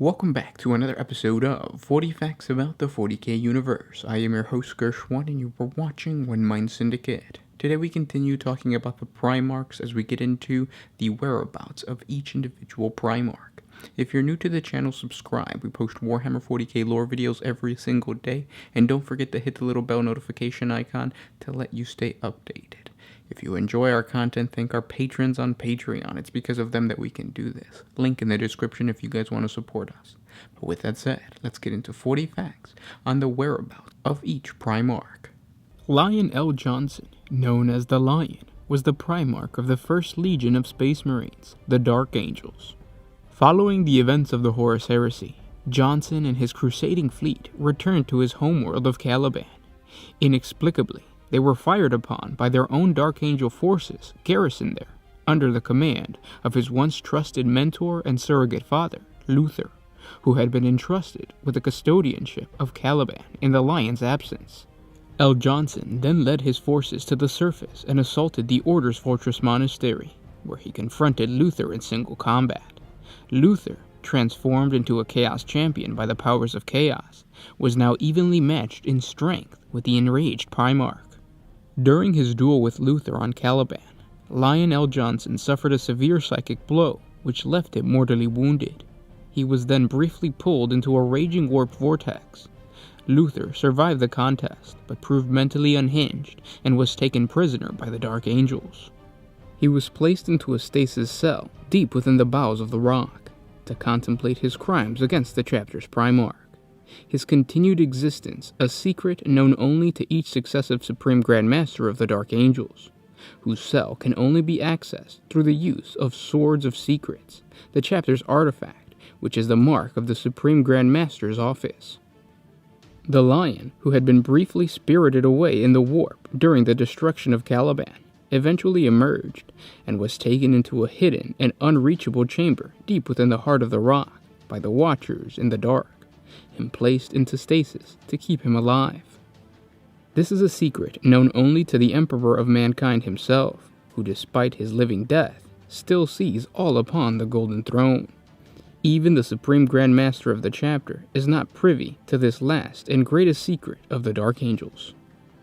Welcome back to another episode of 40 Facts About the 40K Universe. I am your host Gershwin and you are watching One Mind Syndicate. Today we continue talking about the Primarchs as we get into the whereabouts of each individual Primarch. If you're new to the channel, subscribe. We post Warhammer 40K lore videos every single day, and don't forget to hit the little bell notification icon to let you stay updated. If you enjoy our content, thank our patrons on Patreon. It's because of them that we can do this. Link in the description if you guys want to support us. But with that said, let's get into 40 facts on the whereabouts of each Primarch. Lion L. Johnson, known as the Lion, was the Primarch of the 1st Legion of Space Marines, the Dark Angels. Following the events of the Horus Heresy, Johnson and his crusading fleet returned to his homeworld of Caliban. Inexplicably, they were fired upon by their own Dark Angel forces garrisoned there, under the command of his once trusted mentor and surrogate father, Luther, who had been entrusted with the custodianship of Caliban in the Lion's absence. L. Johnson then led his forces to the surface and assaulted the Order's Fortress Monastery, where he confronted Luther in single combat. Luther, transformed into a Chaos Champion by the powers of Chaos, was now evenly matched in strength with the enraged Primarch. During his duel with Luther on Caliban, Lion L. Johnson suffered a severe psychic blow, which left him mortally wounded. He was then briefly pulled into a raging warp vortex. Luther survived the contest, but proved mentally unhinged and was taken prisoner by the Dark Angels. He was placed into a stasis cell deep within the bowels of the rock to contemplate his crimes against the chapter's Primarch. His continued existence a secret known only to each successive Supreme Grand Master of the Dark Angels, whose cell can only be accessed through the use of Swords of Secrets, the chapter's artifact, which is the mark of the Supreme Grand Master's office. The Lion, who had been briefly spirited away in the warp during the destruction of Caliban, eventually emerged and was taken into a hidden and unreachable chamber deep within the heart of the rock by the Watchers in the dark, and placed into stasis to keep him alive. This is a secret known only to the Emperor of Mankind himself, who despite his living death, still sees all upon the Golden Throne. Even the Supreme Grand Master of the chapter is not privy to this last and greatest secret of the Dark Angels.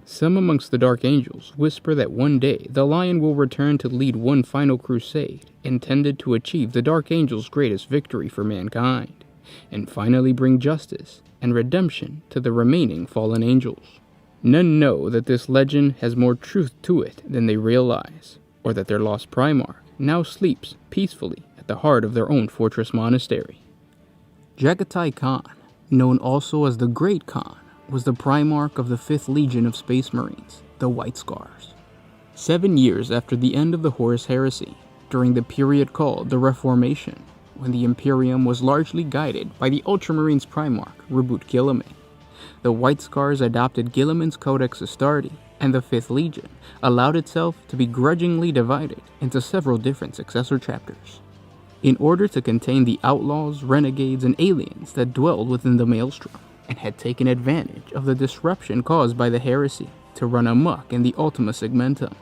Some amongst the Dark Angels whisper that one day the Lion will return to lead one final crusade intended to achieve the Dark Angels' greatest victory for mankind, and finally bring justice and redemption to the remaining fallen angels. None know that this legend has more truth to it than they realize, or that their lost Primarch now sleeps peacefully at the heart of their own fortress monastery. Jagatai Khan, known also as the Great Khan, was the Primarch of the 5th Legion of Space Marines, the White Scars. 7 years after the end of the Horus Heresy, during the period called the Reformation, when the Imperium was largely guided by the Ultramarines Primarch, Reboot Guilliman, the White Scars adopted Guilliman's Codex Astartes, and the 5th Legion allowed itself to be grudgingly divided into several different successor chapters. In order to contain the outlaws, renegades, and aliens that dwelled within the Maelstrom, and had taken advantage of the disruption caused by the heresy to run amok in the Ultima Segmentum,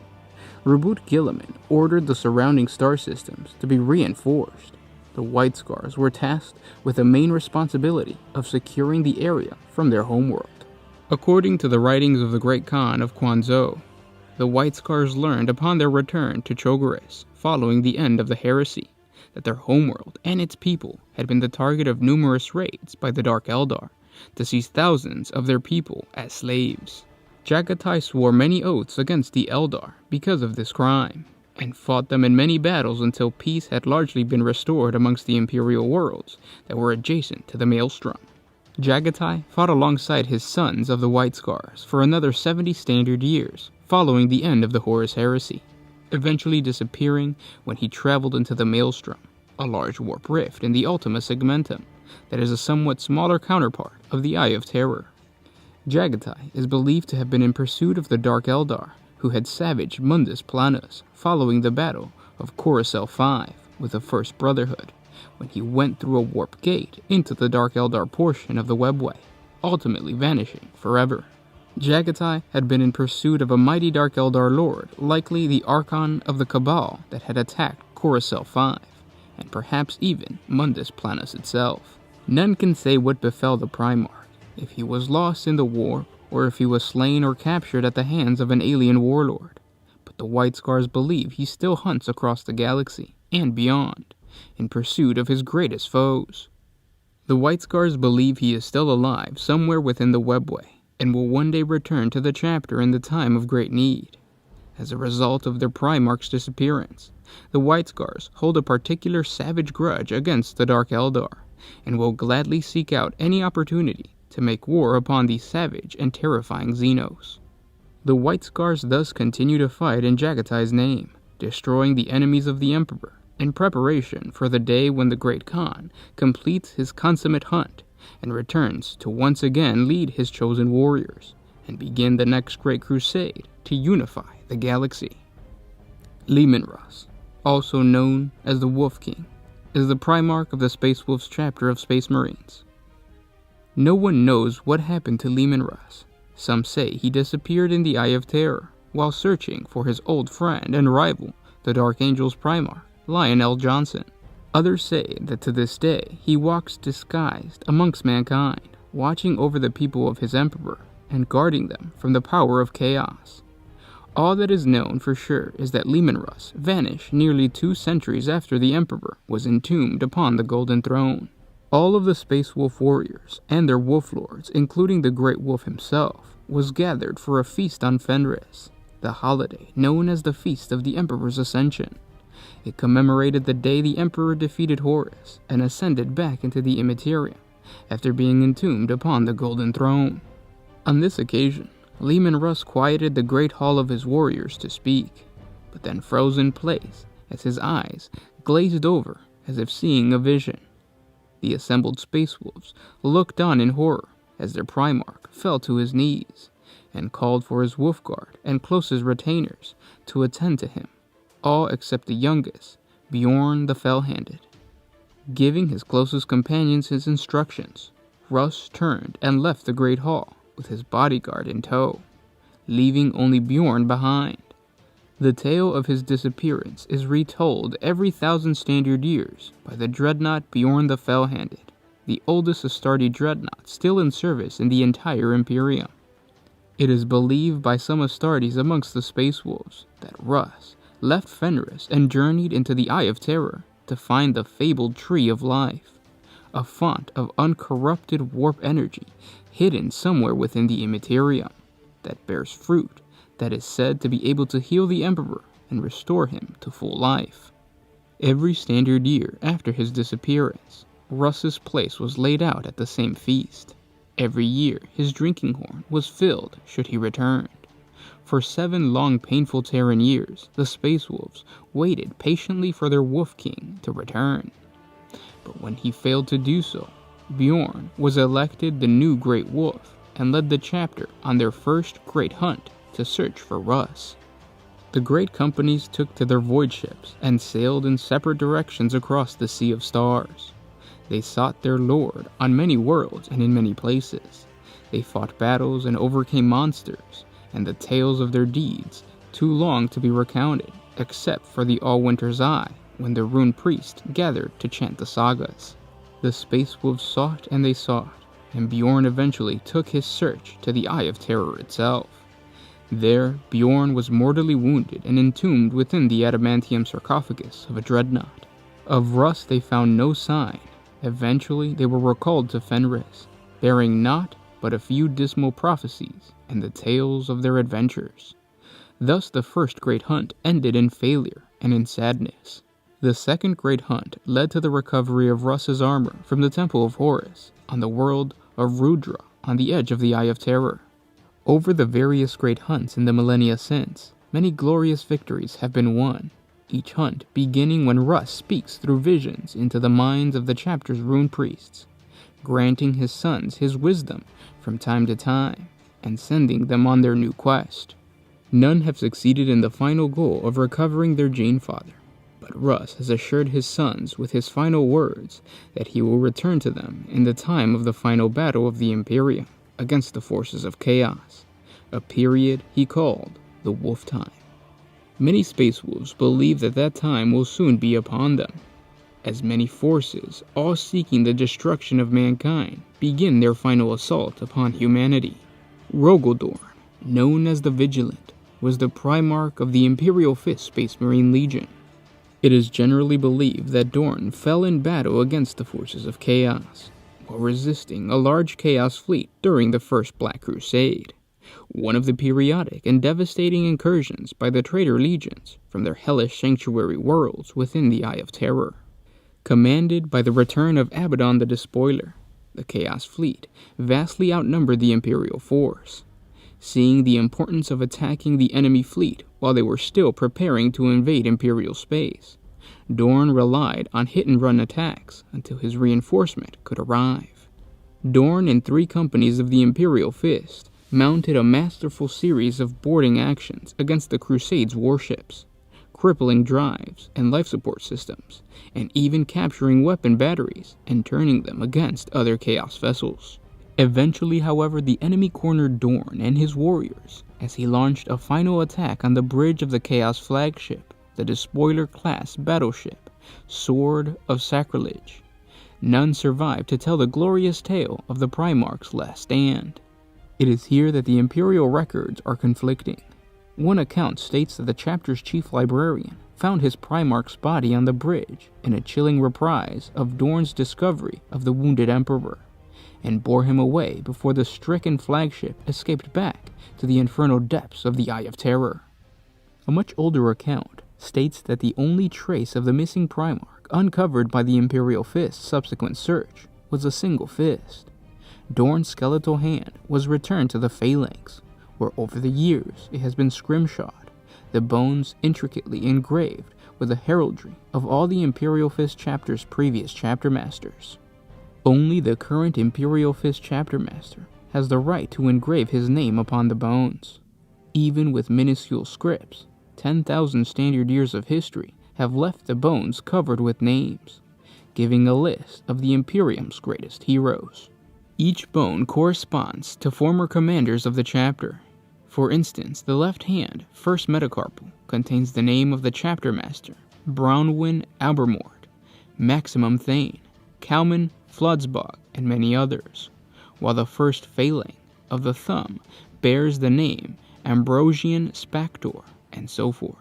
Reboot Guilliman ordered the surrounding star systems to be reinforced. The White Scars were tasked with the main responsibility of securing the area from their homeworld. According to the writings of the Great Khan of Quanzhou, the White Scars learned upon their return to Chogoris following the end of the heresy that their homeworld and its people had been the target of numerous raids by the Dark Eldar to seize thousands of their people as slaves. Jagatai swore many oaths against the Eldar because of this crime, and fought them in many battles until peace had largely been restored amongst the Imperial worlds that were adjacent to the Maelstrom. Jagatai fought alongside his sons of the White Scars for another 70 standard years following the end of the Horus Heresy, eventually disappearing when he traveled into the Maelstrom, a large warp rift in the Ultima Segmentum that is a somewhat smaller counterpart of the Eye of Terror. Jagatai is believed to have been in pursuit of the Dark Eldar, who had savaged Mundus Planus following the battle of Coruscant V with the First Brotherhood, when he went through a warp gate into the Dark Eldar portion of the Webway, ultimately vanishing forever. Jagatai had been in pursuit of a mighty Dark Eldar Lord, likely the Archon of the Cabal that had attacked Coruscant V, and perhaps even Mundus Planus itself. None can say what befell the Primarch, if he was lost in the war, or if he was slain or captured at the hands of an alien warlord. But the White Scars believe he still hunts across the galaxy, and beyond, in pursuit of his greatest foes. The White Scars believe he is still alive somewhere within the webway, and will one day return to the chapter in the time of great need. As a result of their Primarch's disappearance, the White Scars hold a particular savage grudge against the Dark Eldar, and will gladly seek out any opportunity to make war upon these savage and terrifying Xenos. The White Scars thus continue to fight in Jagatai's name, destroying the enemies of the Emperor, in preparation for the day when the Great Khan completes his consummate hunt and returns to once again lead his chosen warriors and begin the next great crusade to unify the galaxy. Leman Russ, also known as the Wolf King, is the Primarch of the Space Wolves chapter of Space Marines. No one knows what happened to Leman Russ. Some say he disappeared in the Eye of Terror while searching for his old friend and rival, the Dark Angels Primarch, Lionel Johnson. Others say that to this day he walks disguised amongst mankind, watching over the people of his Emperor and guarding them from the power of chaos. All that is known for sure is that Leman Russ vanished nearly 2 centuries after the Emperor was entombed upon the Golden Throne. All of the Space Wolf warriors and their Wolf Lords, including the Great Wolf himself, was gathered for a feast on Fenris, the holiday known as the Feast of the Emperor's Ascension. It commemorated the day the Emperor defeated Horus and ascended back into the Immaterium after being entombed upon the Golden Throne. On this occasion, Leman Russ quieted the great hall of his warriors to speak, but then froze in place as his eyes glazed over as if seeing a vision. The assembled Space Wolves looked on in horror as their Primarch fell to his knees and called for his Wolf Guard and closest retainers to attend to him, all except the youngest, Bjorn the Fell-Handed. Giving his closest companions his instructions, Russ turned and left the great hall with his bodyguard in tow, leaving only Bjorn behind. The tale of his disappearance is retold every 1,000 standard years by the dreadnought Bjorn the Fell-Handed, the oldest Astarte dreadnought still in service in the entire Imperium. It is believed by some Astartes amongst the Space Wolves that Russ left Fenris and journeyed into the Eye of Terror to find the fabled Tree of Life, a font of uncorrupted warp energy hidden somewhere within the Immaterium that bears fruit that is said to be able to heal the Emperor and restore him to full life. Every standard year after his disappearance, Russ's place was laid out at the same feast. Every year his drinking horn was filled should he return. For 7 long painful Terran years, the Space Wolves waited patiently for their Wolf King to return. But when he failed to do so, Bjorn was elected the new Great Wolf and led the chapter on their first great hunt to search for Russ. The great companies took to their void ships and sailed in separate directions across the Sea of Stars. They sought their lord on many worlds and in many places. They fought battles and overcame monsters, and the tales of their deeds too long to be recounted, except for the All-Winter's Eye, when the Rune Priest gathered to chant the sagas. The Space Wolves sought and they sought, and Bjorn eventually took his search to the Eye of Terror itself. There, Bjorn was mortally wounded and entombed within the adamantium sarcophagus of a dreadnought. Of Russ they found no sign. Eventually they were recalled to Fenris, bearing naught but a few dismal prophecies and the tales of their adventures. Thus the first great hunt ended in failure and in sadness. The second great hunt led to the recovery of Russ's armor from the Temple of Horus on the world of Rudra on the edge of the Eye of Terror. Over the various great hunts in the millennia since, many glorious victories have been won, each hunt beginning when Russ speaks through visions into the minds of the chapter's rune priests, granting his sons his wisdom from time to time, and sending them on their new quest. None have succeeded in the final goal of recovering their Gene Father, but Russ has assured his sons with his final words that he will return to them in the time of the final battle of the Imperium against the forces of chaos, a period he called the Wolf Time. Many Space Wolves believe that time will soon be upon them. as many forces, all seeking the destruction of mankind, begin their final assault upon humanity. Rogeldorn, known as the Vigilant, was the Primarch of the Imperial 5th Space Marine Legion. It is generally believed that Dorn fell in battle against the forces of Chaos, while resisting a large Chaos fleet during the First Black Crusade, one of the periodic and devastating incursions by the traitor legions from their hellish sanctuary worlds within the Eye of Terror. Commanded by the return of Abaddon the Despoiler, the Chaos fleet vastly outnumbered the Imperial force. Seeing the importance of attacking the enemy fleet while they were still preparing to invade Imperial space, Dorn relied on hit-and-run attacks until his reinforcement could arrive. Dorn and 3 companies of the Imperial Fist mounted a masterful series of boarding actions against the Crusade's warships, crippling drives and life support systems, and even capturing weapon batteries and turning them against other Chaos vessels. Eventually, however, the enemy cornered Dorn and his warriors as he launched a final attack on the bridge of the Chaos flagship, the Despoiler-class battleship, Sword of Sacrilege. None survived to tell the glorious tale of the Primarch's last stand. It is here that the Imperial records are conflicting. One account states that the chapter's chief librarian found his Primarch's body on the bridge in a chilling reprise of Dorn's discovery of the wounded Emperor, and bore him away before the stricken flagship escaped back to the infernal depths of the Eye of Terror. A much older account states that the only trace of the missing Primarch uncovered by the Imperial Fist's subsequent search was a single fist. Dorn's skeletal hand was returned to the Phalanx, where over the years it has been scrimshawed, the bones intricately engraved with the heraldry of all the Imperial Fist chapter's previous chapter masters. Only the current Imperial Fist chapter master has the right to engrave his name upon the bones. Even with minuscule scripts, 10,000 standard years of history have left the bones covered with names, giving a list of the Imperium's greatest heroes. Each bone corresponds to former commanders of the chapter. For instance, the left hand, first metacarpal, contains the name of the chapter master, Brownwyn Albermord, Maximum Thane, Kalman Flodsbog, and many others, while the first phalanx of the thumb bears the name Ambrosian Spactor, and so forth.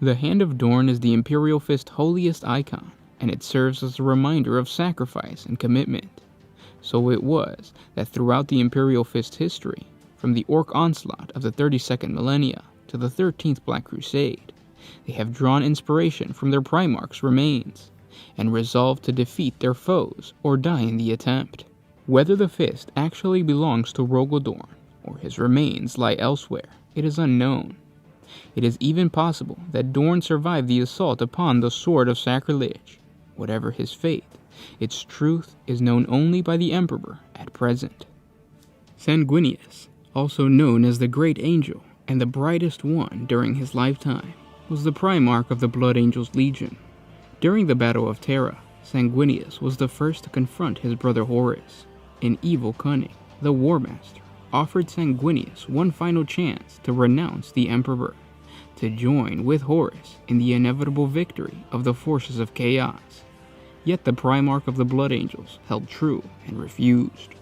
The Hand of Dorn is the Imperial Fist holiest icon, and it serves as a reminder of sacrifice and commitment. So it was that throughout the Imperial Fist history, from the Orc onslaught of the 32nd millennia to the 13th Black Crusade, they have drawn inspiration from their Primarch's remains, and resolved to defeat their foes or die in the attempt. Whether the fist actually belongs to Rogeldorn or his remains lie elsewhere, it is unknown. It is even possible that Dorn survived the assault upon the Sword of Sacrilege. Whatever his fate, its truth is known only by the Emperor at present. Sanguinius, also known as the Great Angel and the brightest one during his lifetime, was the Primarch of the Blood Angels Legion. During the Battle of Terra, Sanguinius was the first to confront his brother Horus. In evil cunning, the War Master offered Sanguinius one final chance to renounce the Emperor, to join with Horus in the inevitable victory of the forces of Chaos. Yet the Primarch of the Blood Angels held true and refused.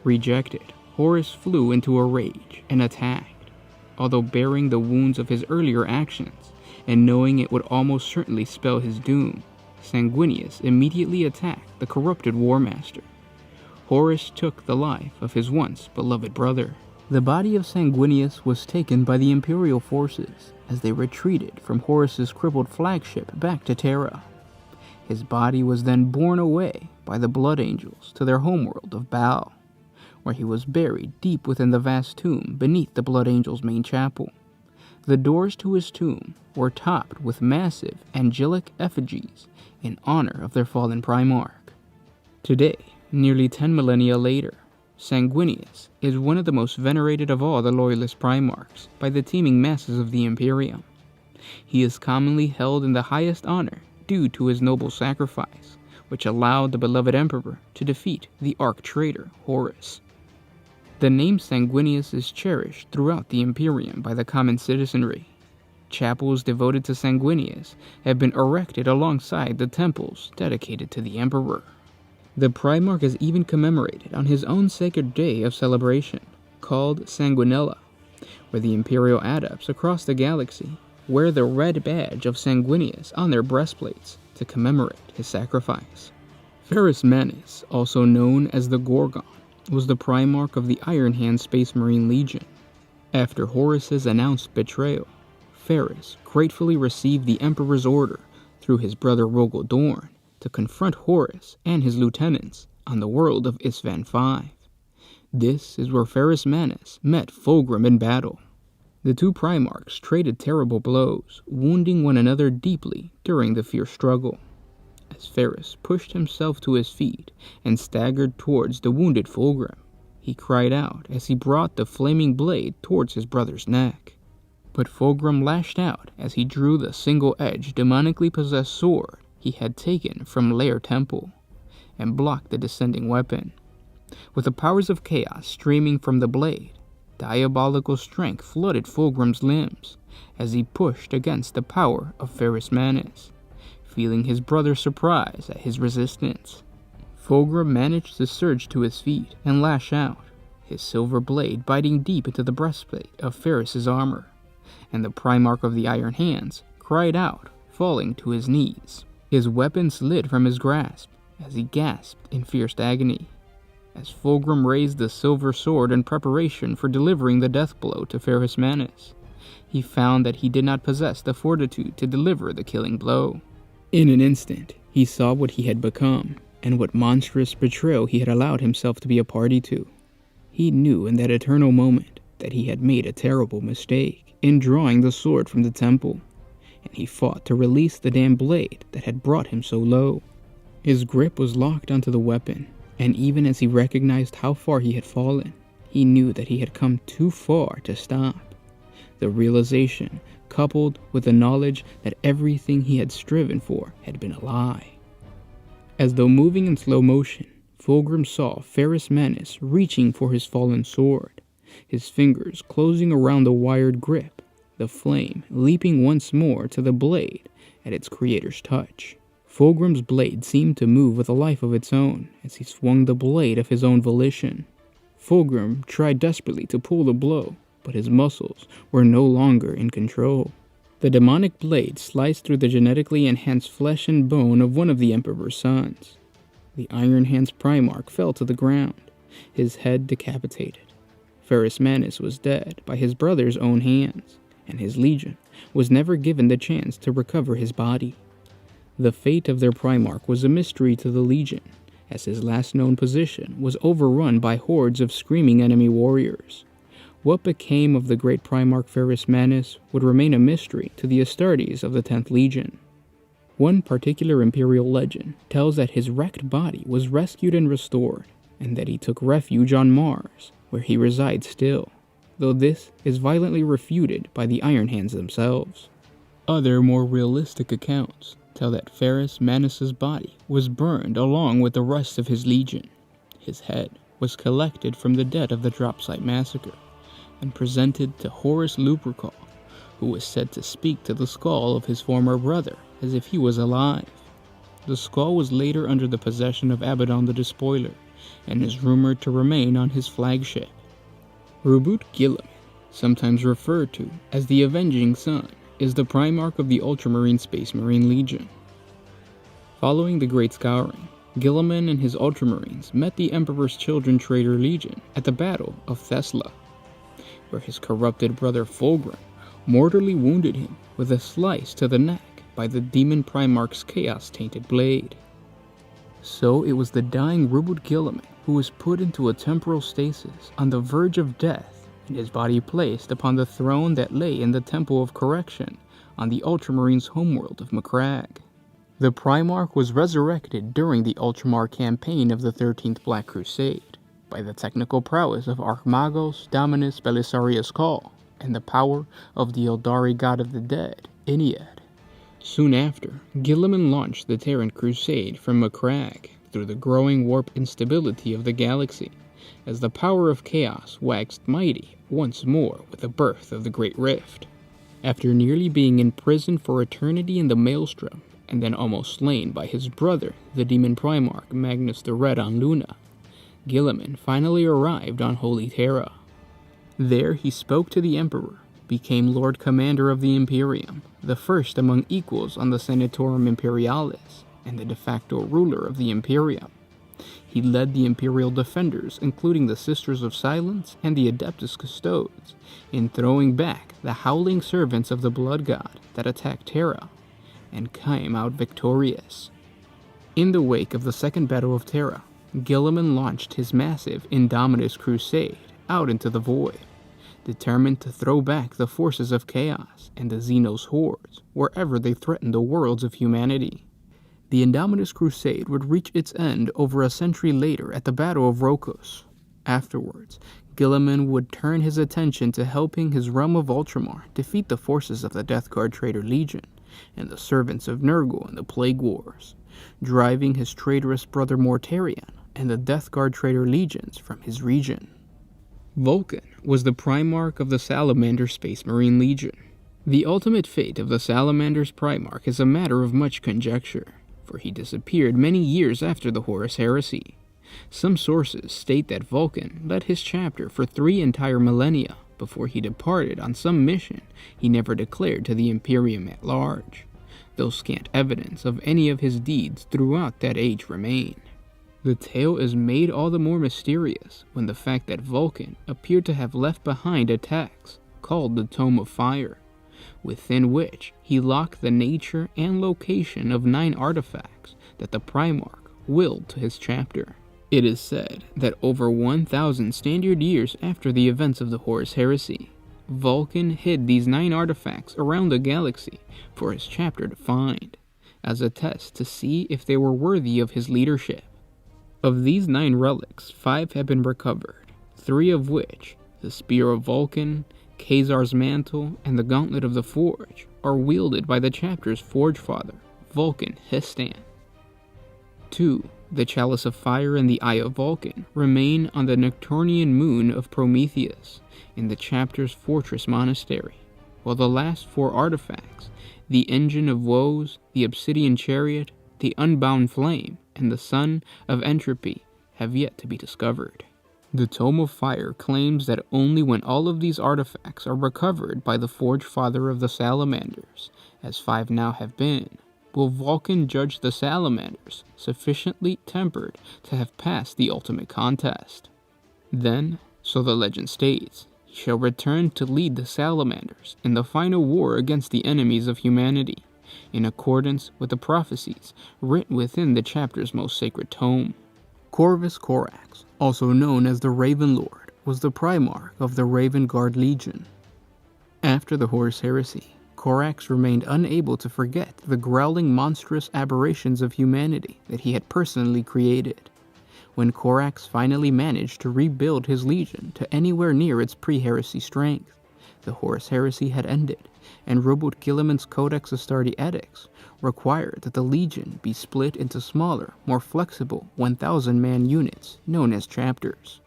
Rejected, Horus flew into a rage and attacked. Although bearing the wounds of his earlier actions, and knowing it would almost certainly spell his doom, Sanguinius immediately attacked the corrupted War Master. Horus took the life of his once beloved brother. The body of Sanguinius was taken by the Imperial forces as they retreated from Horus's crippled flagship back to Terra. His body was then borne away by the Blood Angels to their homeworld of Baal, where he was buried deep within the vast tomb beneath the Blood Angels' main chapel. The doors to his tomb were topped with massive angelic effigies in honor of their fallen Primarch. Today, nearly 10 millennia later, Sanguinius is one of the most venerated of all the Loyalist Primarchs by the teeming masses of the Imperium. He is commonly held in the highest honor due to his noble sacrifice, which allowed the beloved Emperor to defeat the arch-traitor Horus. The name Sanguinius is cherished throughout the Imperium by the common citizenry. chapels devoted to Sanguinius have been erected alongside the temples dedicated to the Emperor. The Primarch is even commemorated on his own sacred day of celebration, called Sanguinella, where the Imperial adepts across the galaxy wear the red badge of Sanguinius on their breastplates to commemorate his sacrifice. Ferrus Manus, also known as the Gorgon, was the Primarch of the Iron Hand Space Marine Legion. After Horus's announced betrayal, Ferrus gratefully received the Emperor's order through his brother Rogel Dorn to confront Horus and his lieutenants on the world of Isvan V. This is where Ferrus Manus met Fulgrim in battle. The two Primarchs traded terrible blows, wounding one another deeply during the fierce struggle. As Ferrus pushed himself to his feet and staggered towards the wounded Fulgrim, he cried out as he brought the flaming blade towards his brother's neck. But Fulgrim lashed out as he drew the single-edged, demonically possessed sword he had taken from Lair Temple, and blocked the descending weapon. With the powers of chaos streaming from the blade, diabolical strength flooded Fulgrim's limbs as he pushed against the power of Ferrus Manus, feeling his brother's surprise at his resistance. Fulgrim managed to surge to his feet and lash out, his silver blade biting deep into the breastplate of Ferrus's armor, and the Primarch of the Iron Hands cried out, falling to his knees. His weapon slid from his grasp as he gasped in fierce agony. As Fulgrim raised the silver sword in preparation for delivering the death blow to Ferrus Manus, he found that he did not possess the fortitude to deliver the killing blow. In an instant, he saw what he had become, and what monstrous betrayal he had allowed himself to be a party to. He knew in that eternal moment that he had made a terrible mistake in drawing the sword from the temple, and he fought to release the damn blade that had brought him so low. His grip was locked onto the weapon, and even as he recognized how far he had fallen, he knew that he had come too far to stop. The realization, coupled with the knowledge that everything he had striven for had been a lie. As though moving in slow motion, Fulgrim saw Ferrus Manus reaching for his fallen sword, his fingers closing around the wired grip, the flame leaping once more to the blade at its creator's touch. Fulgrim's blade seemed to move with a life of its own as he swung the blade of his own volition. Fulgrim tried desperately to pull the blow, but his muscles were no longer in control. The demonic blade sliced through the genetically enhanced flesh and bone of one of the Emperor's sons. The Iron Hand's Primarch fell to the ground, his head decapitated. Ferrus Manus was dead by his brother's own hands, and his legion was never given the chance to recover his body. The fate of their Primarch was a mystery to the legion, as his last known position was overrun by hordes of screaming enemy warriors. What became of the great Primarch Ferrus Manus would remain a mystery to the Astartes of the 10th Legion. One particular Imperial legend tells that his wrecked body was rescued and restored, and that he took refuge on Mars, where he resides still, though this is violently refuted by the Iron Hands themselves. Other more realistic accounts tell that Ferrus Manus's body was burned along with the rest of his legion. His head was collected from the dead of the Dropsite Massacre, and presented to Horus Lupercal, who was said to speak to the skull of his former brother as if he was alive. The skull was later under the possession of Abaddon the Despoiler, and is rumored to remain on his flagship. Rubut Gilliman, sometimes referred to as the Avenging Sun, is the Primarch of the Ultramarine Space Marine Legion. Following the Great Scouring, Gilliman and his Ultramarines met the Emperor's Children Traitor Legion at the Battle of Thesla, where his corrupted brother Fulgrim mortally wounded him with a slice to the neck by the Demon Primarch's chaos-tainted blade. So it was the dying Rubut Gilliman who was put into a temporal stasis on the verge of death, and his body placed upon the throne that lay in the Temple of Correction on the Ultramarines' homeworld of Macragge. The Primarch was resurrected during the Ultramar campaign of the 13th Black Crusade by the technical prowess of Archmagos Dominus Belisarius Call and the power of the Eldari god of the dead, Ennead. Soon after, Gilliman launched the Terran Crusade from Macragge through the growing warp instability of the galaxy, as the power of chaos waxed mighty once more with the birth of the Great Rift. After nearly being imprisoned for eternity in the Maelstrom, and then almost slain by his brother, the demon Primarch Magnus the Red on Luna, Guilliman finally arrived on Holy Terra. There he spoke to the Emperor, became Lord Commander of the Imperium, the first among equals on the Senatorum Imperialis, and the de facto ruler of the Imperium. He led the Imperial Defenders, including the Sisters of Silence and the Adeptus Custodes, in throwing back the howling servants of the Blood God that attacked Terra, and came out victorious. In the wake of the Second Battle of Terra, Guilliman launched his massive Indominus Crusade out into the void, determined to throw back the forces of chaos and the Xenos hordes wherever they threatened the worlds of humanity. The Indominus Crusade would reach its end over a century later at the Battle of Rokos. Afterwards, Guilliman would turn his attention to helping his realm of Ultramar defeat the forces of the Death Guard Traitor Legion and the servants of Nurgle in the Plague Wars, driving his traitorous brother Mortarion and the Death Guard Traitor Legions from his region. Vulcan was the Primarch of the Salamander Space Marine Legion. The ultimate fate of the Salamander's Primarch is a matter of much conjecture, for he disappeared many years after the Horus Heresy. Some sources state that Vulcan led his chapter for 3 entire millennia before he departed on some mission he never declared to the Imperium at large, though scant evidence of any of his deeds throughout that age remain. The tale is made all the more mysterious when the fact that Vulcan appeared to have left behind a text called the Tome of Fire, within which he locked the nature and location of 9 artifacts that the Primarch willed to his chapter. It is said that over 1,000 standard years after the events of the Horus Heresy, Vulcan hid these 9 artifacts around the galaxy for his chapter to find, as a test to see if they were worthy of his leadership. Of these 9 relics, 5 have been recovered, 3 of which, the Spear of Vulcan, Khazar's Mantle, and the Gauntlet of the Forge, are wielded by the chapter's Forge Father, Vulcan Histan. 2. The Chalice of Fire and the Eye of Vulcan remain on the Nectarnian moon of Prometheus in the chapter's Fortress Monastery, while the last 4 artifacts, the Engine of Woes, the Obsidian Chariot, the Unbound Flame, and the Sun of Entropy, have yet to be discovered. The Tome of Fire claims that only when all of these artifacts are recovered by the Forge Father of the Salamanders, as 5 now have been, will Vulcan judge the Salamanders sufficiently tempered to have passed the ultimate contest. Then, so the legend states, he shall return to lead the Salamanders in the final war against the enemies of humanity, in accordance with the prophecies written within the chapter's most sacred tome. Corvus Corax, also known as the Raven Lord, was the Primarch of the Raven Guard Legion. After the Horus Heresy, Corax remained unable to forget the growling monstrous aberrations of humanity that he had personally created. When Corax finally managed to rebuild his legion to anywhere near its pre-heresy strength, the Horus Heresy had ended, and Robot Guilliman's Codex Astartes Edicts required that the legion be split into smaller, more flexible 1,000-man units known as chapters.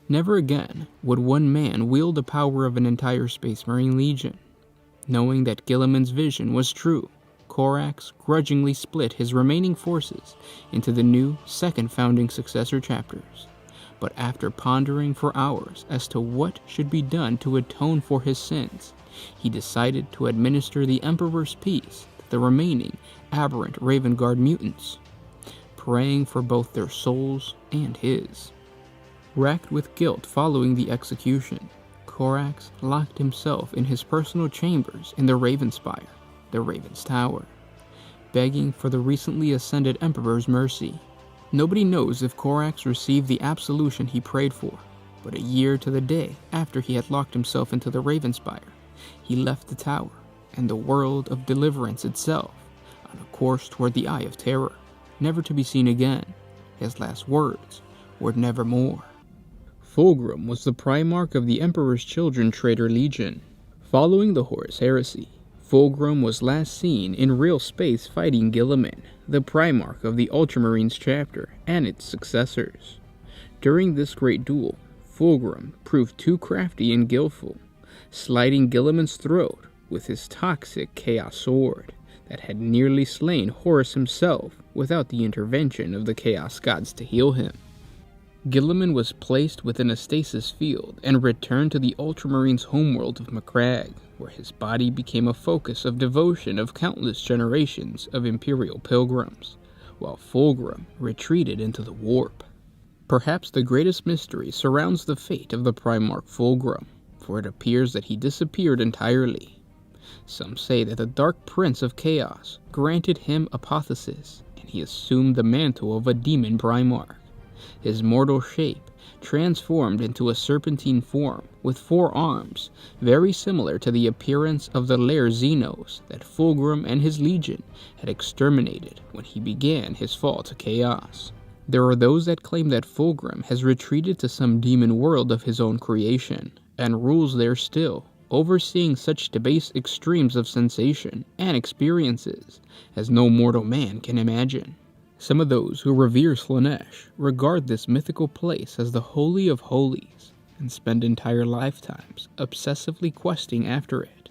Never again would one man wield the power of an entire Space Marine legion. Knowing that Guilliman's vision was true, Corax grudgingly split his remaining forces into the new, second founding successor chapters. But after pondering for hours as to what should be done to atone for his sins, he decided to administer the Emperor's peace to the remaining aberrant Raven Guard mutants, praying for both their souls and his. Racked with guilt following the execution, Corax locked himself in his personal chambers in the Raven Spire, the Raven's Tower, begging for the recently ascended Emperor's mercy. Nobody knows if Corax received the absolution he prayed for, but a year to the day after he had locked himself into the Raven Spire, he left the tower and the world of deliverance itself on a course toward the Eye of Terror, never to be seen again. His last words were nevermore. Fulgrim was the Primarch of the Emperor's Children Traitor Legion. Following the Horus Heresy, Fulgrim was last seen in real space fighting Guilliman, the Primarch of the Ultramarines chapter, and its successors. During this great duel, Fulgrim proved too crafty and guileful, sliding Guilliman's throat with his toxic Chaos Sword that had nearly slain Horus himself without the intervention of the Chaos Gods to heal him. Guilliman was placed within a stasis field and returned to the Ultramarines' homeworld of Macragge, where his body became a focus of devotion of countless generations of Imperial pilgrims, while Fulgrim retreated into the Warp. Perhaps the greatest mystery surrounds the fate of the Primarch Fulgrim, for it appears that he disappeared entirely. Some say that the Dark Prince of Chaos granted him apotheosis, and he assumed the mantle of a demon Primarch. His mortal shape transformed into a serpentine form with 4 arms, very similar to the appearance of the Lair Xenos that Fulgrim and his legion had exterminated when he began his fall to chaos. There are those that claim that Fulgrim has retreated to some demon world of his own creation, and rules there still, overseeing such debased extremes of sensation and experiences as no mortal man can imagine. Some of those who revere Slaanesh regard this mythical place as the Holy of Holies, and spend entire lifetimes obsessively questing after it.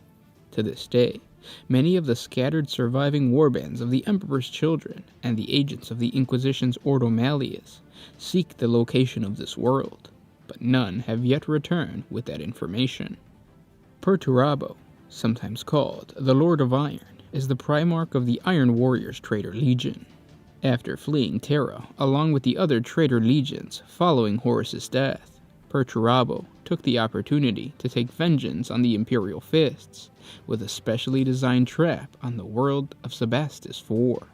To this day, many of the scattered surviving warbands of the Emperor's children and the agents of the Inquisition's Ordo Malleus seek the location of this world, but none have yet returned with that information. Perturabo, sometimes called the Lord of Iron, is the Primarch of the Iron Warriors Traitor Legion. After fleeing Terra along with the other traitor legions following Horus's death, Perturabo took the opportunity to take vengeance on the Imperial Fists with a specially designed trap on the world of Sebastus IV.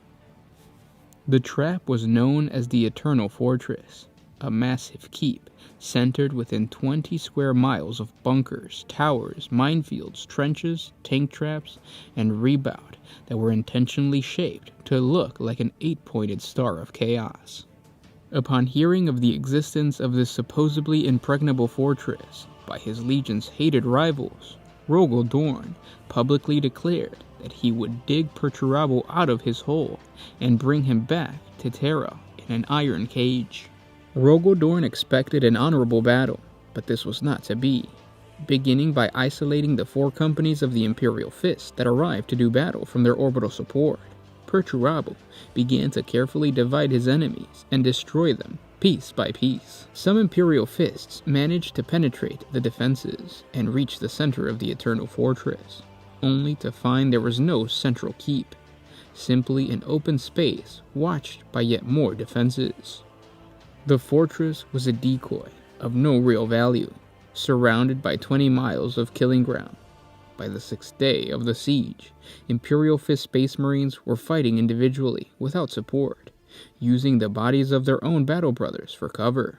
The trap was known as the Eternal Fortress, a massive keep centered within 20 square miles of bunkers, towers, minefields, trenches, tank traps, and rebound that were intentionally shaped to look like an 8-pointed star of chaos. Upon hearing of the existence of this supposedly impregnable fortress by his legion's hated rivals, Rogel Dorn publicly declared that he would dig Perturabo out of his hole and bring him back to Terra in an iron cage. Rogel Dorn expected an honorable battle, but this was not to be, beginning by isolating the 4 companies of the Imperial Fist that arrived to do battle from their orbital support. Perturabo began to carefully divide his enemies and destroy them piece by piece. Some Imperial Fists managed to penetrate the defenses and reach the center of the Eternal Fortress, only to find there was no central keep, simply an open space watched by yet more defenses. The fortress was a decoy of no real value, surrounded by 20 miles of killing ground. By the 6th day of the siege, Imperial Fist Space Marines were fighting individually without support, using the bodies of their own battle brothers for cover.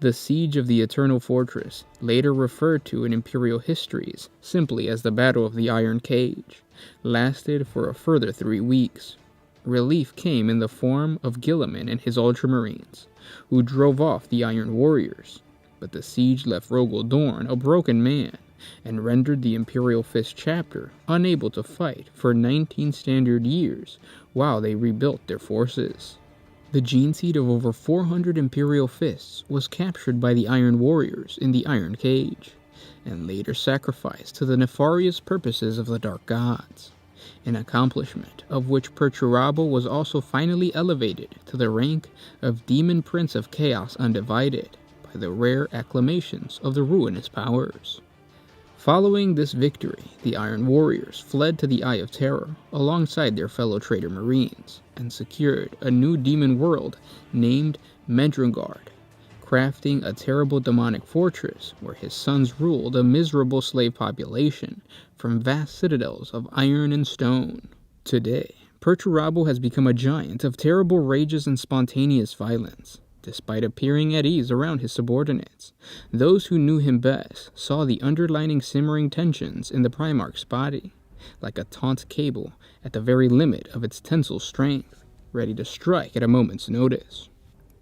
The siege of the Eternal Fortress, later referred to in Imperial histories simply as the Battle of the Iron Cage, lasted for a further 3 weeks. Relief came in the form of Guilliman and his Ultramarines, who drove off the Iron Warriors, but the siege left Rogel Dorn a broken man and rendered the Imperial Fist chapter unable to fight for 19 standard years while they rebuilt their forces. The gene seed of over 400 Imperial Fists was captured by the Iron Warriors in the Iron Cage, and later sacrificed to the nefarious purposes of the Dark Gods, an accomplishment of which Perturabo was also finally elevated to the rank of Demon Prince of Chaos Undivided by the rare acclamations of the ruinous powers. Following this victory, the Iron Warriors fled to the Eye of Terror alongside their fellow traitor Marines and secured a new demon world named Medrengard, crafting a terrible demonic fortress where his sons ruled a miserable slave population from vast citadels of iron and stone. Today, Perturabo has become a giant of terrible rages and spontaneous violence. Despite appearing at ease around his subordinates, those who knew him best saw the underlining simmering tensions in the Primarch's body, like a taut cable at the very limit of its tensile strength, ready to strike at a moment's notice.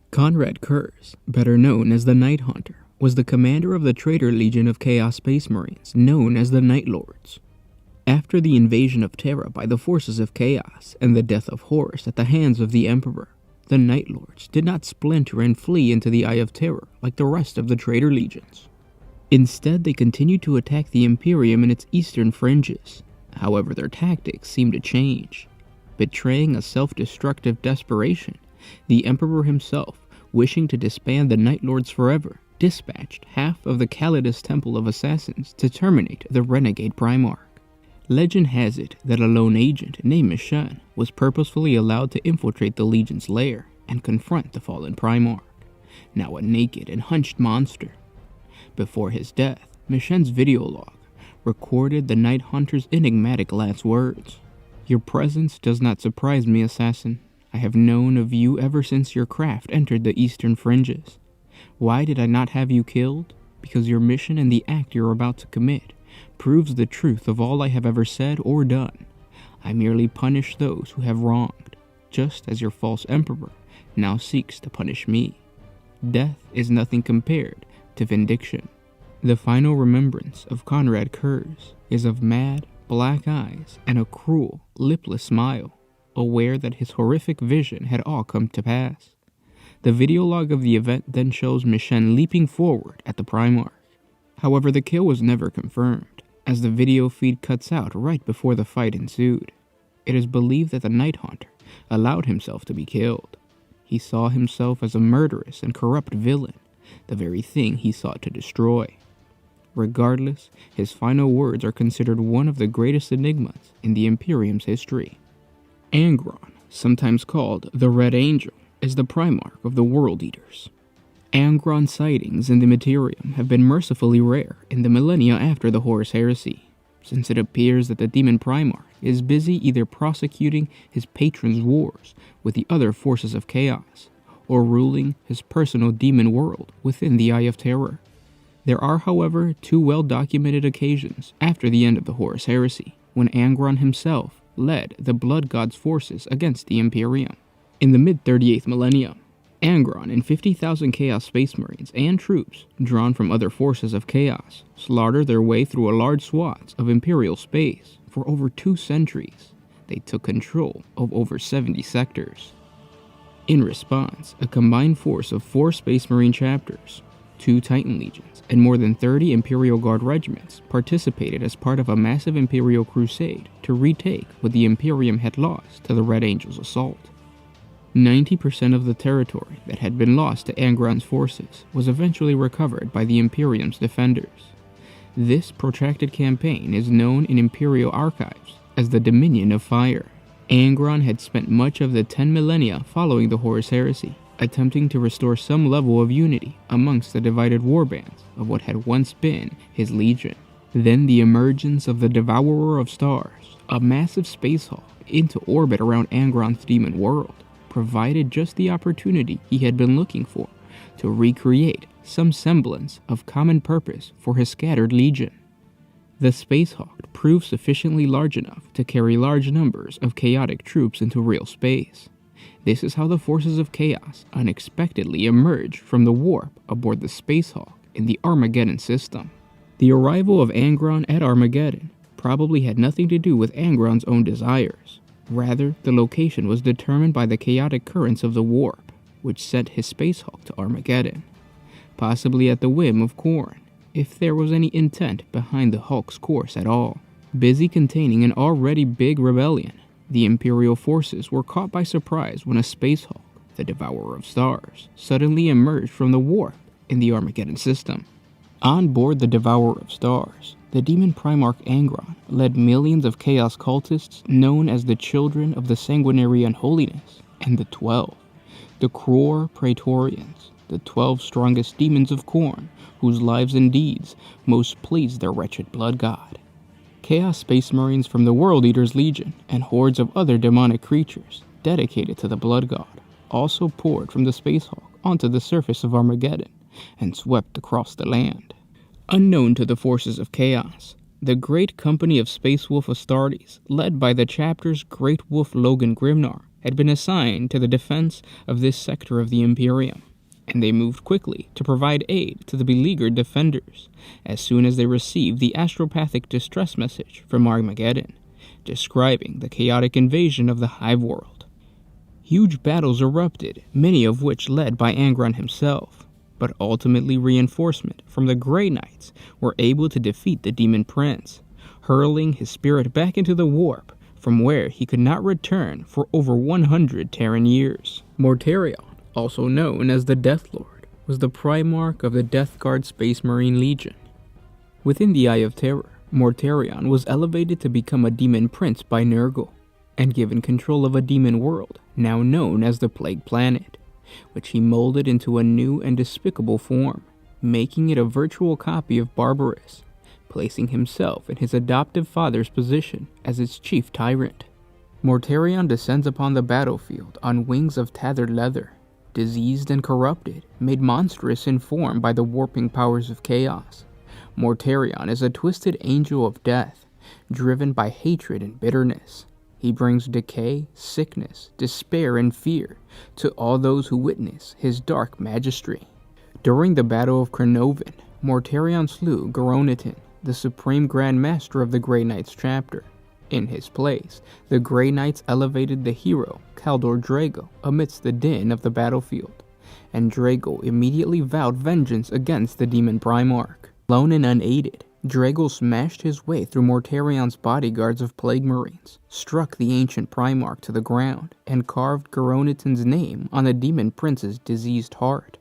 Conrad Kurz, better known as the Night Hunter, was the commander of the Traitor Legion of Chaos Space Marines, known as the Night Lords. After the invasion of Terra by the forces of Chaos and the death of Horus at the hands of the Emperor, the Night Lords did not splinter and flee into the Eye of Terror like the rest of the Traitor Legions. Instead, they continued to attack the Imperium in its eastern fringes. However, their tactics seemed to change. Betraying a self-destructive desperation, the Emperor himself, wishing to disband the Night Lords forever, dispatched half of the Calidus Temple of Assassins to terminate the renegade Primarch. Legend has it that a lone agent named Mishan was purposefully allowed to infiltrate the Legion's lair and confront the fallen Primarch, now a naked and hunched monster. Before his death, Mishan's video log recorded the Night Hunter's enigmatic last words. "Your presence does not surprise me, assassin. I have known of you ever since your craft entered the eastern fringes. Why did I not have you killed? Because your mission and the act you're about to commit proves the truth of all I have ever said or done. I merely punish those who have wronged, just as your false emperor now seeks to punish me. Death is nothing compared to vindication." The final remembrance of Conrad Kurz is of mad, black eyes and a cruel, lipless smile, aware that his horrific vision had all come to pass. The video log of the event then shows Mishan leaping forward at the Primarch. However, the kill was never confirmed, as the video feed cuts out right before the fight ensued. It is believed that the Night Hunter allowed himself to be killed. He saw himself as a murderous and corrupt villain, the very thing he sought to destroy. Regardless, his final words are considered one of the greatest enigmas in the Imperium's history. Angron, sometimes called the Red Angel, is the Primarch of the World Eaters. Angron sightings in the Materium have been mercifully rare in the millennia after the Horus Heresy, since it appears that the Demon Primarch is busy either prosecuting his patron's wars with the other forces of chaos, or ruling his personal demon world within the Eye of Terror. There are, however, two well-documented occasions after the end of the Horus Heresy, when Angron himself led the Blood God's forces against the Imperium. In the mid-38th millennium, Angron and 50,000 Chaos Space Marines and troops, drawn from other forces of Chaos, slaughtered their way through a large swaths of Imperial space. For over 2 centuries, they took control of over 70 sectors. In response, a combined force of 4 Space Marine chapters, 2 Titan Legions, and more than 30 Imperial Guard regiments participated as part of a massive Imperial crusade to retake what the Imperium had lost to the Red Angel's assault. 90% of the territory that had been lost to Angron's forces was eventually recovered by the Imperium's defenders. This protracted campaign is known in Imperial archives as the Dominion of Fire. Angron had spent much of the 10 millennia following the Horus Heresy attempting to restore some level of unity amongst the divided warbands of what had once been his legion. Then the emergence of the Devourer of Stars, a massive space hawk into orbit around Angron's demon world, provided just the opportunity he had been looking for to recreate some semblance of common purpose for his scattered legion. The Space Hawk proved sufficiently large enough to carry large numbers of chaotic troops into real space. This is how the forces of chaos unexpectedly emerged from the warp aboard the Space Hawk in the Armageddon system. The arrival of Angron at Armageddon probably had nothing to do with Angron's own desires. Rather, the location was determined by the chaotic currents of the warp, which sent his Space Hawk to Armageddon, possibly at the whim of Khorne, if there was any intent behind the Hulk's course at all. Busy containing an already big rebellion, the Imperial forces were caught by surprise when a Space Hawk, the Devourer of Stars, suddenly emerged from the warp in the Armageddon system. On board the Devourer of Stars, the demon Primarch Angron led millions of Chaos cultists known as the Children of the Sanguinary Unholiness and the 12, the Kror Praetorians, the 12 strongest demons of Khorne, whose lives and deeds most pleased their wretched blood god. Chaos Space Marines from the World Eaters Legion and hordes of other demonic creatures dedicated to the blood god also poured from the Space Hawk onto the surface of Armageddon and swept across the land. Unknown to the forces of chaos, the great company of Space Wolf Astartes, led by the chapter's Great Wolf Logan Grimnar, had been assigned to the defense of this sector of the Imperium, and they moved quickly to provide aid to the beleaguered defenders as soon as they received the astropathic distress message from Armageddon, describing the chaotic invasion of the Hive World. Huge battles erupted, many of which led by Angron himself. but ultimately reinforcement from the Grey Knights were able to defeat the Demon Prince, hurling his spirit back into the warp from where he could not return for over 100 Terran years. Mortarion, also known as the Death Lord, was the Primarch of the Death Guard Space Marine Legion. Within the Eye of Terror, Mortarion was elevated to become a Demon Prince by Nurgle, and given control of a demon world, now known as the Plague Planet, which he molded into a new and despicable form, making it a virtual copy of Barbarous, placing himself in his adoptive father's position as its chief tyrant. Mortarion descends upon the battlefield on wings of tethered leather, diseased and corrupted, made monstrous in form by the warping powers of chaos. Mortarion is a twisted angel of death, driven by hatred and bitterness. He brings decay, sickness, despair, and fear to all those who witness his dark majesty. During the Battle of Cronovan, Mortarion slew Garonitin, the Supreme Grand Master of the Grey Knights chapter. In his place, the Grey Knights elevated the hero, Kaldor Drago, amidst the din of the battlefield, and Drago immediately vowed vengeance against the Demon Primarch. Alone and unaided, Drago smashed his way through Mortarion's bodyguards of Plague Marines, struck the ancient Primarch to the ground, and carved Garonitin's name on the Demon Prince's diseased heart.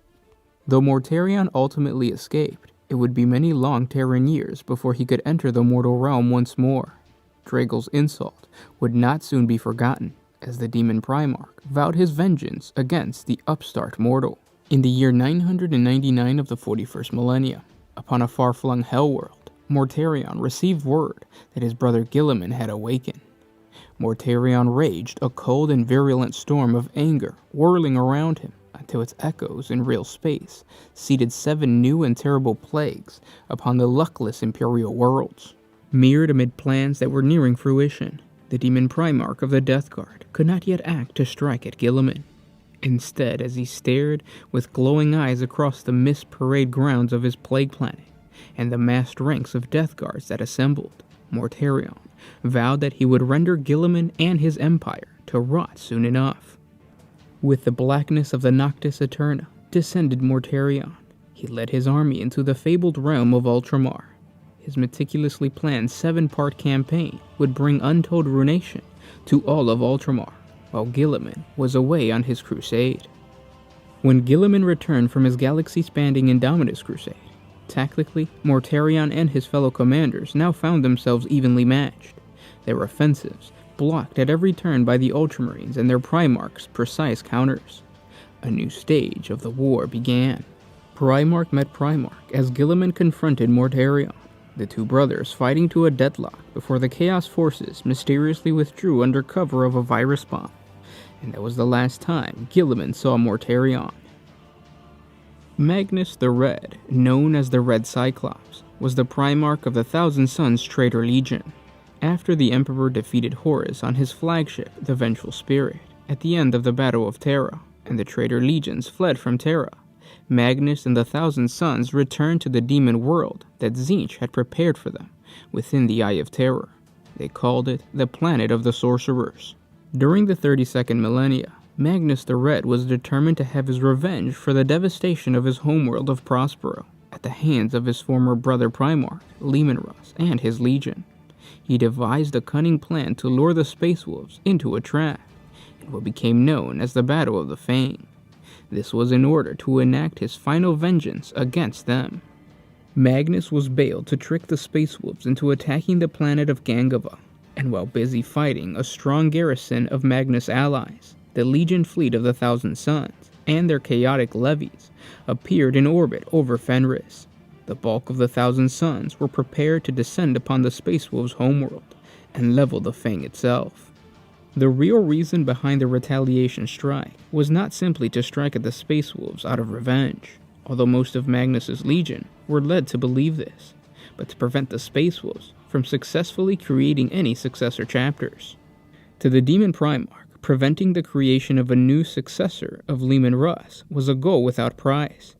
Though Mortarion ultimately escaped, it would be many long Terran years before he could enter the mortal realm once more. Drago's insult would not soon be forgotten, as the Demon Primarch vowed his vengeance against the upstart mortal. In the year 999 of the 41st millennia, upon a far-flung hellworld, Mortarion received word that his brother Guilliman had awakened. Mortarion raged a cold and virulent storm of anger whirling around him until its echoes in real space seeded 7 new and terrible plagues upon the luckless Imperial worlds. Mirrored amid plans that were nearing fruition, the Demon Primarch of the Death Guard could not yet act to strike at Guilliman. Instead, as he stared with glowing eyes across the mist parade grounds of his plague planet, and the massed ranks of Death Guards that assembled, Mortarion vowed that he would render Guilliman and his empire to rot soon enough. With the blackness of the Noctis Eterna descended Mortarion. He led his army into the fabled realm of Ultramar. His meticulously planned 7-part campaign would bring untold ruination to all of Ultramar, while Guilliman was away on his crusade. When Guilliman returned from his galaxy-spanning Indominus crusade, tactically, Mortarion and his fellow commanders now found themselves evenly matched. Their offensives blocked at every turn by the Ultramarines and their Primarch's precise counters. A new stage of the war began. Primarch met Primarch as Guilliman confronted Mortarion, the two brothers fighting to a deadlock before the Chaos forces mysteriously withdrew under cover of a virus bomb. And that was the last time Guilliman saw Mortarion. Magnus the Red, known as the Red Cyclops, was the Primarch of the Thousand Sons Traitor Legion. After the Emperor defeated Horus on his flagship, the Vengeful Spirit, at the end of the Battle of Terra, and the Traitor Legions fled from Terra, Magnus and the Thousand Sons returned to the demon world that Tzeentch had prepared for them within the Eye of Terror. They called it the Planet of the Sorcerers. During the 32nd millennia, Magnus the Red was determined to have his revenge for the devastation of his homeworld of Prospero at the hands of his former brother Primarch, Lemanruss, and his legion. He devised a cunning plan to lure the Space Wolves into a trap, in what became known as the Battle of the Fang. This was in order to enact his final vengeance against them. Magnus was bailed to trick the Space Wolves into attacking the planet of Gangava, and while busy fighting a strong garrison of Magnus' allies, the Legion fleet of the Thousand Sons and their chaotic levies appeared in orbit over Fenris. The bulk of the Thousand Sons were prepared to descend upon the Space Wolves' homeworld and level the Fang itself. The real reason behind the retaliation strike was not simply to strike at the Space Wolves out of revenge, although most of Magnus' legion were led to believe this, but to prevent the Space Wolves from successfully creating any successor chapters. To the Demon Primarch, preventing the creation of a new successor of Lemanruss was a goal without prize,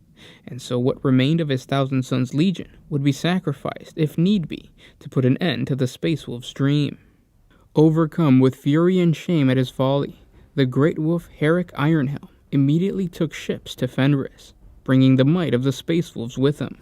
and so what remained of his Thousand Sons Legion would be sacrificed, if need be, to put an end to the Space Wolf's dream. Overcome with fury and shame at his folly, the great wolf Herrick Ironhelm immediately took ships to Fenris. bringing the might of the Space Wolves with him.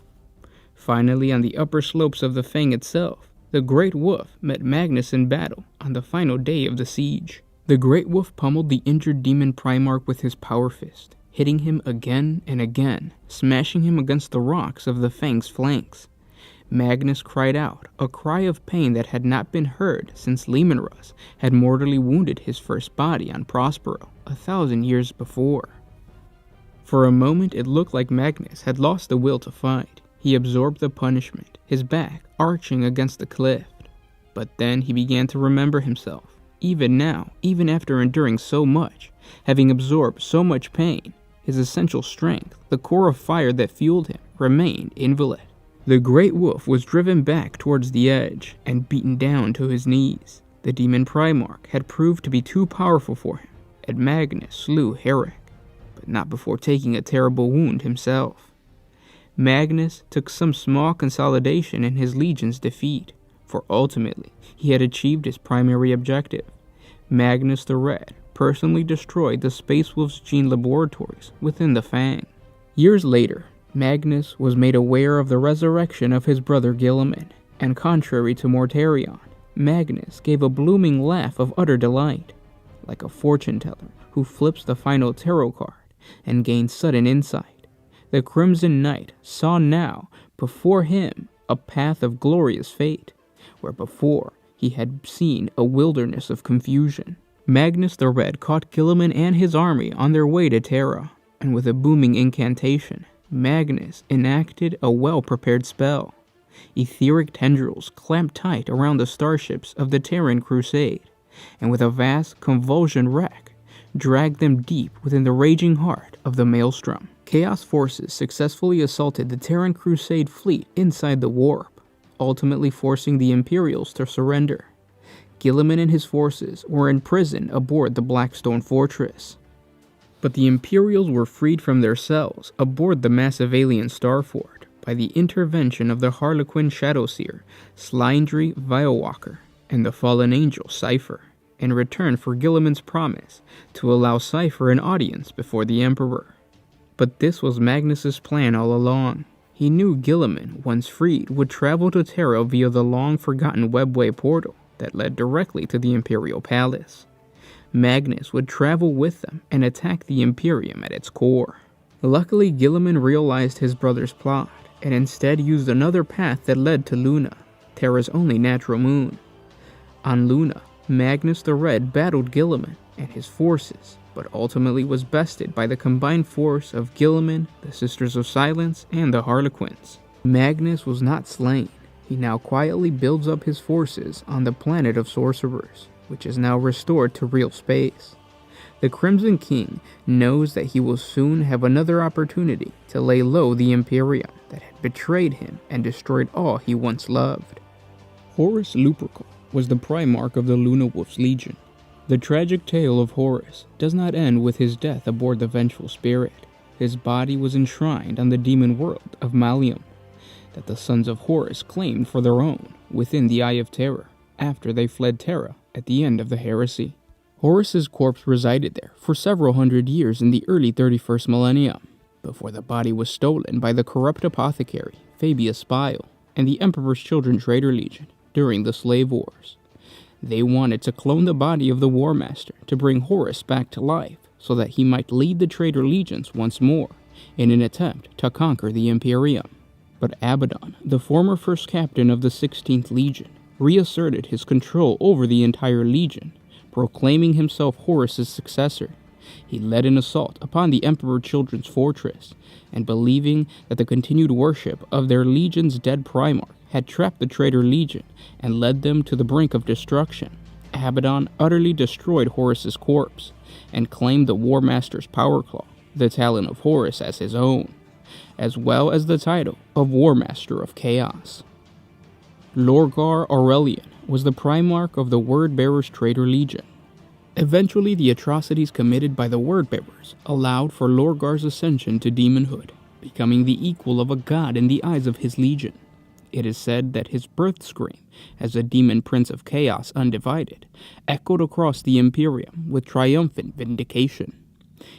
Finally, on the upper slopes of the Fang itself, the Great Wolf met Magnus in battle on the final day of the siege. The Great Wolf pummeled the injured demon Primarch with his power fist, hitting him again and again, smashing him against the rocks of the Fang's flanks. Magnus cried out, a cry of pain that had not been heard since Lemonrus had mortally wounded his first body on Prospero 1,000 years before. For a moment it looked like Magnus had lost the will to fight. He absorbed the punishment, his back arching against the cliff. But then he began to remember himself. Even now, even after enduring so much, having absorbed so much pain, his essential strength, the core of fire that fueled him, remained invalid. The Great Wolf was driven back towards the edge and beaten down to his knees. The demon Primarch had proved to be too powerful for him, and Magnus slew Herrick, but not before taking a terrible wound himself. Magnus took some small consolidation in his legion's defeat, for ultimately he had achieved his primary objective. Magnus the Red personally destroyed the Space Wolf's gene laboratories within the Fang. Years later, Magnus was made aware of the resurrection of his brother Guilliman, and contrary to Mortarion, Magnus gave a blooming laugh of utter delight, like a fortune-teller who flips the final tarot card and gains sudden insight. The Crimson Knight saw now before him a path of glorious fate, where before he had seen a wilderness of confusion. Magnus the Red caught Guilliman and his army on their way to Terra, and with a booming incantation, Magnus enacted a well-prepared spell. Etheric tendrils clamped tight around the starships of the Terran Crusade, and with a vast convulsion wreck, dragged them deep within the raging heart of the Maelstrom. Chaos forces successfully assaulted the Terran Crusade fleet inside the warp, ultimately forcing the Imperials to surrender. Guilliman and his forces were imprisoned aboard the Blackstone Fortress. But the Imperials were freed from their cells aboard the massive alien Starfort by the intervention of the Harlequin Shadowseer, Slyndri Violwalker, and the fallen angel Cypher, in return for Guilliman's promise to allow Cypher an audience before the Emperor. But this was Magnus's plan all along. He knew Guilliman, once freed, would travel to Terra via the long-forgotten webway portal that led directly to the Imperial Palace. Magnus would travel with them and attack the Imperium at its core. Luckily, Guilliman realized his brother's plot, and instead used another path that led to Luna, Terra's only natural moon. On Luna, Magnus the Red battled Guilliman and his forces, but ultimately was bested by the combined force of Guilliman, the Sisters of Silence, and the Harlequins. Magnus was not slain. He now quietly builds up his forces on the planet of sorcerers, which is now restored to real space. The Crimson King knows that he will soon have another opportunity to lay low the Imperium that had betrayed him and destroyed all he once loved. Horus Lupercal was the Primarch of the Luna Wolf's Legion. The tragic tale of Horus does not end with his death aboard the Vengeful Spirit. His body was enshrined on the demon world of Malium, that the sons of Horus claimed for their own within the Eye of Terror after they fled Terra at the end of the heresy. Horus's corpse resided there for several hundred years in the early 31st millennium, before the body was stolen by the corrupt apothecary Fabius Bile and the Emperor's Children Traitor Legion during the Slave Wars. They wanted to clone the body of the War Master to bring Horus back to life so that he might lead the traitor legions once more in an attempt to conquer the Imperium. But Abaddon, the former first captain of the 16th Legion, reasserted his control over the entire legion, proclaiming himself Horus's successor. He led an assault upon the Emperor Children's fortress, and believing that the continued worship of their legion's dead Primarch had trapped the traitor legion and led them to the brink of destruction, Abaddon utterly destroyed Horus's corpse and claimed the War Master's power claw, the talon of Horus, as his own, as well as the title of War Master of Chaos. Lorgar Aurelian was the Primarch of the Word-Bearers Traitor Legion. Eventually, the atrocities committed by the Word-Bearers allowed for Lorgar's ascension to demonhood, becoming the equal of a god in the eyes of his legion. It is said that his birth scream, as a demon prince of chaos undivided, echoed across the Imperium with triumphant vindication.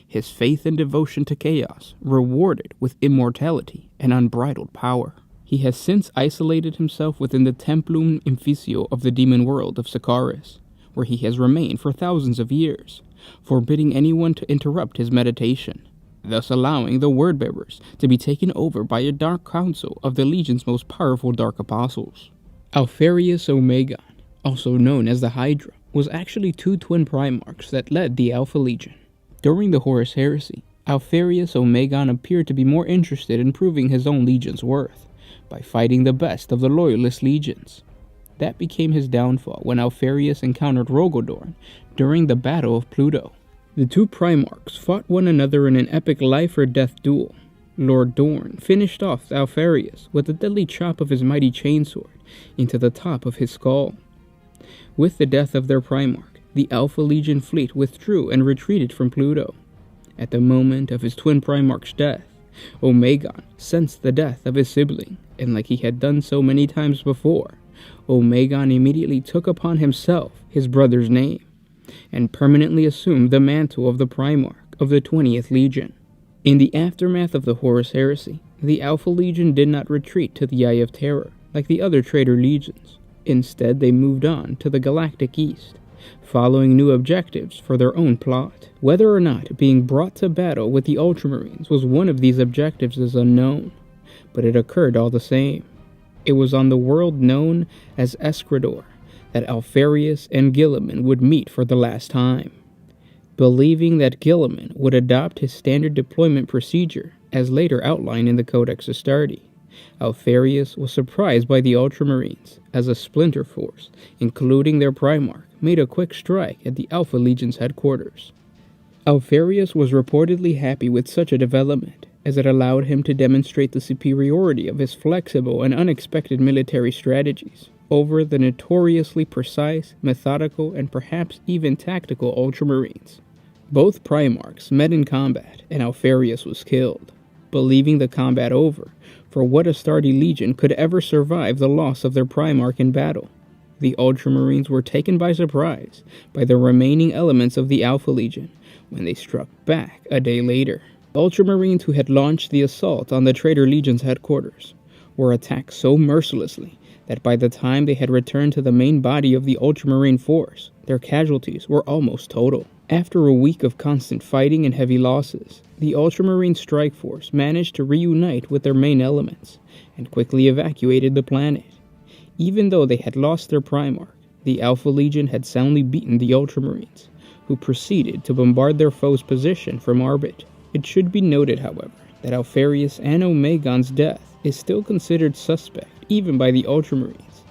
his faith and devotion to chaos rewarded with immortality and unbridled power. He has since isolated himself within the Templum Inficio of the demon world of Sikaris, where he has remained for thousands of years, forbidding anyone to interrupt his meditation, thus allowing the word-bearers to be taken over by a dark council of the Legion's most powerful dark apostles. Alpharius Omegon, also known as the Hydra, was actually two twin Primarchs that led the Alpha Legion. During the Horus Heresy, Alpharius Omegon appeared to be more interested in proving his own legion's worth by fighting the best of the Loyalist legions. That became his downfall when Alpharius encountered Rogodorn during the Battle of Pluto. The two Primarchs fought one another in an epic life-or-death duel. Lord Dorn finished off Alpharius with a deadly chop of his mighty chainsword into the top of his skull. With the death of their Primarch, the Alpha Legion fleet withdrew and retreated from Pluto. At the moment of his twin Primarch's death, Omegon sensed the death of his sibling, and like he had done so many times before, Omegon immediately took upon himself his brother's name, and permanently assumed the mantle of the Primarch of the 20th Legion. In the aftermath of the Horus Heresy, the Alpha Legion did not retreat to the Eye of Terror like the other traitor legions. Instead, they moved on to the Galactic East, following new objectives for their own plot. Whether or not being brought to battle with the Ultramarines was one of these objectives is unknown, but it occurred all the same. It was on the world known as Escrador that Alpharius and Guilliman would meet for the last time. Believing that Guilliman would adopt his standard deployment procedure, as later outlined in the Codex Astartes, Alpharius was surprised by the Ultramarines, as a splinter force, including their Primarch, made a quick strike at the Alpha Legion's headquarters. Alpharius was reportedly happy with such a development, as it allowed him to demonstrate the superiority of his flexible and unexpected military strategies over the notoriously precise, methodical, and perhaps even tactical Ultramarines. Both Primarchs met in combat, and Alpharius was killed, believing the combat over, for what Astartes Legion could ever survive the loss of their Primarch in battle. The Ultramarines were taken by surprise by the remaining elements of the Alpha Legion when they struck back a day later. Ultramarines who had launched the assault on the Traitor Legion's headquarters were attacked so mercilessly that by the time they had returned to the main body of the Ultramarine force, their casualties were almost total. After a week of constant fighting and heavy losses, the Ultramarine strike force managed to reunite with their main elements and quickly evacuated the planet. Even though they had lost their Primarch, the Alpha Legion had soundly beaten the Ultramarines, who proceeded to bombard their foe's position from orbit. It should be noted, however, that Alpharius and Omegon's death is still considered suspect even by the Ultramarines,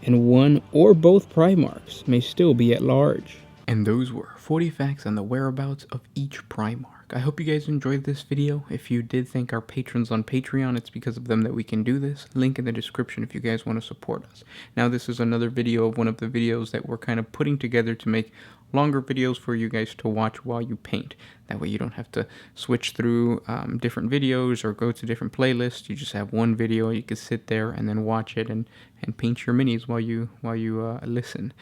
and one or both Primarchs may still be at large. And those were 40 facts on the whereabouts of each Primarch. I hope you guys enjoyed this video. If you did, thank our patrons on Patreon. It's because of them that we can do this. Link in the description if you guys want to support us. Now, this is another video of one of the videos that we're kind of putting together to make longer videos for you guys to watch while you paint. That way you don't have to switch through different videos or go to different playlists. You just have one video. You can sit there and then watch it and paint your minis while you listen.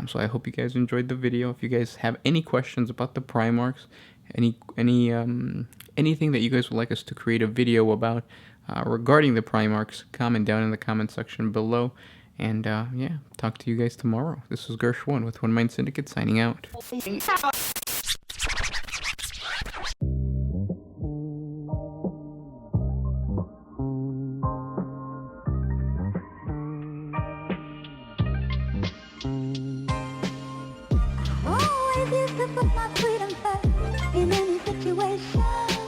So I hope you guys enjoyed the video. If you guys have any questions about the Primarchs, anything that you guys would like us to create a video about regarding the Primarchs, comment down in the comment section below. And yeah, talk to you guys tomorrow. This was Gersh1 with One Mind Syndicate signing out. Always used to put my freedom first in any situation.